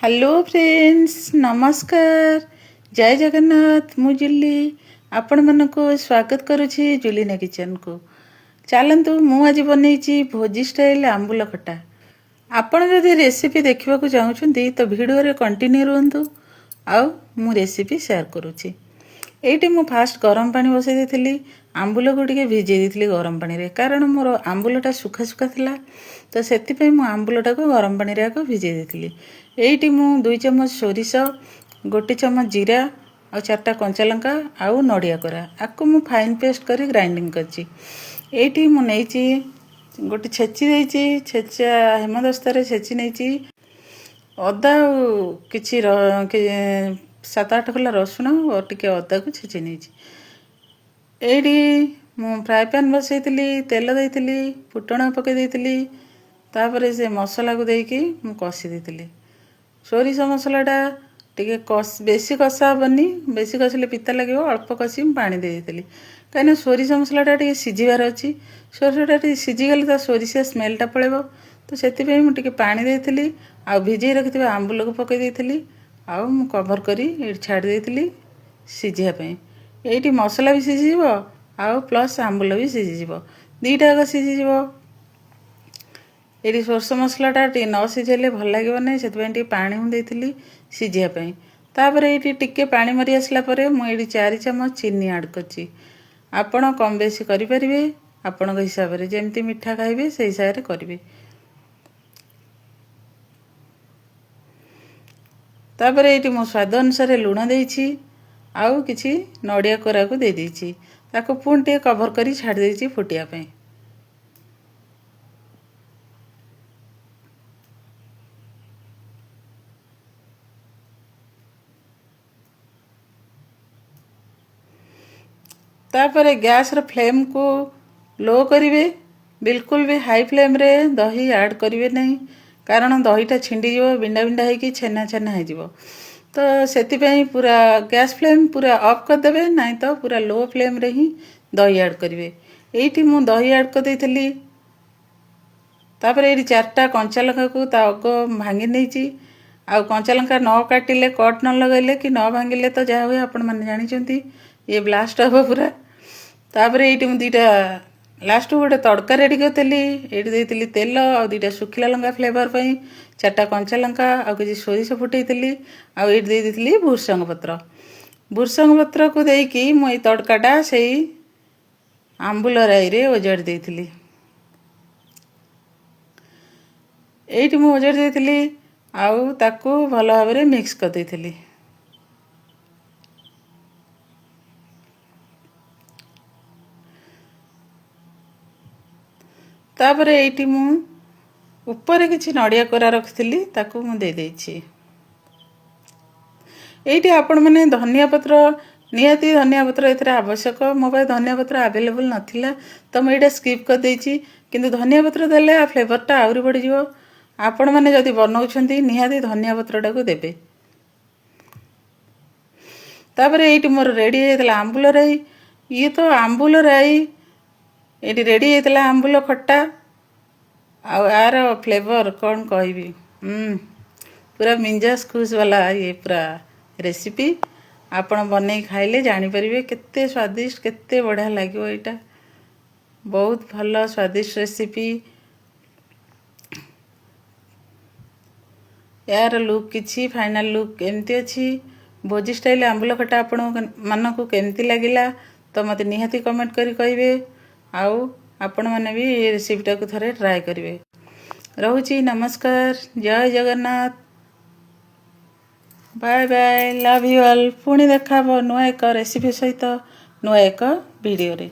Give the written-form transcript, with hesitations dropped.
Hello friends, नमस्कार। जय जगन्नाथ। मु जुली आपण मन को स्वागत करुछि जुलीना किचन को। चलतु मु आज बनई भोजी स्टाइल आंबुल खटा। आपण जदि रेसिपी देखा चाहूँगी तो वीडियो रे कंटिन्यू रुहतु आउ मु रेसिपी शेयर करुछि। एटी मु फास्ट गरम पानी बसई देथिली, आंबुल को टिके भिजई देथिली गरम पानी रे, कारण मोर आंबुलटा सुखा सुखा थिला तो सेति मु आंबुलटा को गरम पानी रे आको भिजई देथिली। एटी मु 2 चम्मच सोरिष, 1 चम्मच जीरा और 4टा कंचा लंका आउ नड़िया कोरा आको मु फाइन पेस्ट करी ग्राइंडिंग करछि। एटी मु नेछि गोटे छेची देछि, छेचा हेमदस्ता रे छेची नेछि अदा किछि 7-8 कला रसुण और टिके अदा को छेची नेछि। एडी मु फ्राई पैन बसई तेल देइतिली, फुटण पके देइतिली, तापरे से मसला को देकी मु कसी देइतिली। सोरिष मसलाटा टिके बेसी कषा हेनी, बेसी कषिले पिता लगे, अल्प कषि पानी दे देइतिली कहीं सोरिष मसलाटा टिके सिझिबार अछि। सोरिषटा टिके सिझिगले ता सोरिषिया स्मेलटा पळेबो, तो सेति मु टिके पानी देइतिली आ भिजई रखिथिबा आंबुल को पके देइतिली आउ मु कवर करी एठी छाडी देइतिली सिझिया पई। एठी मसला भी सिझिजिवो आउ प्लस आंबुल भी सिझिजिवो, दीटा जाक सिझिजिवो। एठी सोरस मसलाटा टिके न सिझेले भल लागिबो नै, सेति टिके पानी हु देइतिली सिझिया पई। तापरे एठी टिके पानी मरी आसला परे मु एठी 4 चम्मच चीनी ऐड करछि। आपण कम बेसी करि परिबे, आपण हिसाब रे जेमति मिठा खाइबे सेहि हिसाब रे करिवे। तापरे एठी मो स्वाद अनुसार लुण देइछि आउ किछि नड़िया कोरा को दे देइछि, ताको पुण टिके कवर करी छाडी देइछि फुटिया पई। तापरे गैस रो फ्लेम को लो करिवे, बिल्कुल भी हाई फ्लेम रे दही ऐड करिवे नहीं, कारण दहीटा छिंडी जीवो, बिंडा बिंडा होगी छेना छेना हो जीवो। तो सेति पई पूरा गैस फ्लेम पूरा ऑफ कर देबे, नहीं तो पूरा लो फ्लेम रे ही दही ऐड करिवे। एठी मु दही ऐड कर देइतिली। तापरे एठी 4टा कंचा लंका को ता अग भांगी नेछि, आ कंचा लंका न काटिले, कट न लगैले कि न भांगिले तो जा होय आपण माने जानि चंती ये ब्लास्ट हो पूरा। तापरे एठी मु 2टा लास्ट गोटे तड़का रेडी करतेली। एठी देइतिली तेल आ 2टा सुखिला लंका फ्लेवर पई, 4टा कंचा लंका आ किछि सोरिष फुटेइतिली, आ एठी देइ देइतिली भुरसंग पत्र। भुरसंग पत्र को देइकी मु ए तड़काटा सेई आंबुल राई रे ओजाडी देइतिली। एठी मु ओजाडी देइतिली आउ ताको भल भाबरे मिक्स कर देइतिली। तापरे एठी मु ऊपर किछि नड़िया कोरा रखितिली, ताको मु दे देइछि। एठी आपण माने धनिया पत्र निहाती धनिया पत्र एथरे आवश्यक, मो पाए धनिया पत्र अवेलेबल नथिला तो मु एटा स्किप कर देइछि, किंतु धनिया पत्र देले आ फ्लेवरटा आउरी बढ़ी जिवो। आपण माने जदि बनाउछंती निहाती धनिया पत्रटा को देबे। तापरे एठी मोर रेडी हेतला आंबुल राई। ये तो आंबुल राई एटी रेडी हेतला आंबुल खट्टा आ यार फ्लेवर कौन कहबी, पूरा मिंजास खुश वाला ये पूरा रेसिपी आपण बनै खाइले जानि परिबे केते स्वादिष्ट, केते बढ़िया लागिवो। एटा बहुत भल स्वादिष्ट रेसिपी। यार लुक किछि फाइनल लुक एमती अछि। भोजी स्टाइल आंबुल खट्टा आपण मानकु केमती लागिला तो मते निहाती कमेंट करी कहिबे, आउ आपण माने भी ये रेसिपीटा को थरे ट्राई करिवे। रहुची, नमस्कार, जय Jagannath, bye bye, love you all. पुणी देखा नुआ एक रेसिपी सहित नुआ एक वीडियो रे।